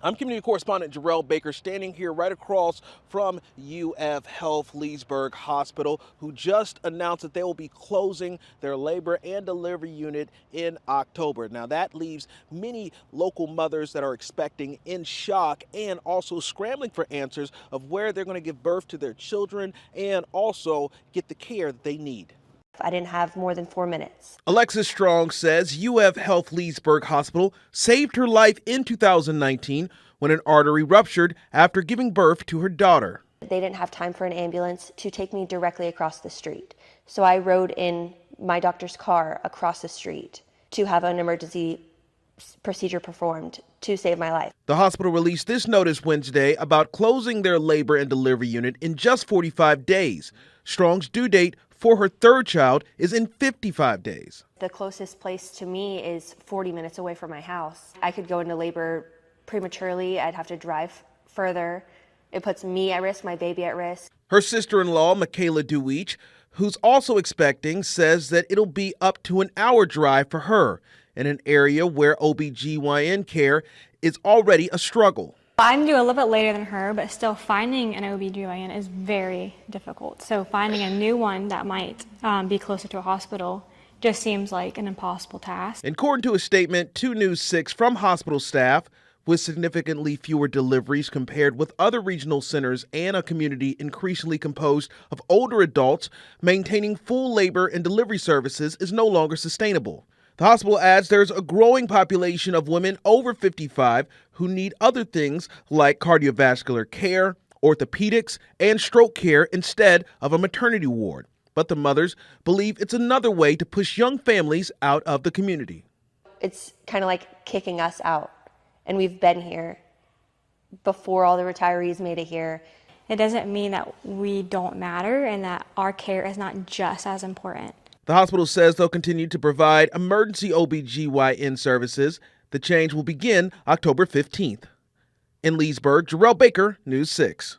I'm community correspondent Jarrell Baker, standing here right across from UF Health Leesburg Hospital, who just announced that they will be closing their labor and delivery unit in October. Now that leaves many local mothers that are expecting in shock and also scrambling for answers of where they're going to give birth to their children and also get the care that they need. I didn't have more than 4 minutes. Alexis Strong says UF Health Leesburg Hospital saved her life in 2019 when an artery ruptured after giving birth to her daughter. They didn't have time for an ambulance to take me directly across the street. So I rode in my doctor's car across the street to have an emergency procedure performed to save my life. The hospital released this notice Wednesday about closing their labor and delivery unit in just 45 days. Strong's due date for her third child is in 55 days. The closest place to me is 40 minutes away from my house. I could go into labor prematurely. I'd have to drive further. It puts me at risk, my baby at risk. Her sister-in-law, Michaela Deweech, who's also expecting, says that it'll be up to an hour drive for her in an area where OBGYN care is already a struggle. I'm due a little bit later than her, but still finding an OBGYN is very difficult. So finding a new one that might be closer to a hospital just seems like an impossible task. According to a statement to News 6 from hospital staff, with significantly fewer deliveries compared with other regional centers and a community increasingly composed of older adults, maintaining full labor and delivery services is no longer sustainable. The hospital adds there's a growing population of women over 55 who need other things like cardiovascular care, orthopedics, and stroke care instead of a maternity ward. But the mothers believe it's another way to push young families out of the community. It's kind of like kicking us out. And we've been here before all the retirees made it here. It doesn't mean that we don't matter and that our care is not just as important. The hospital says they'll continue to provide emergency OBGYN services. The change will begin October 15th. In Leesburg, Jarrell Baker, News 6.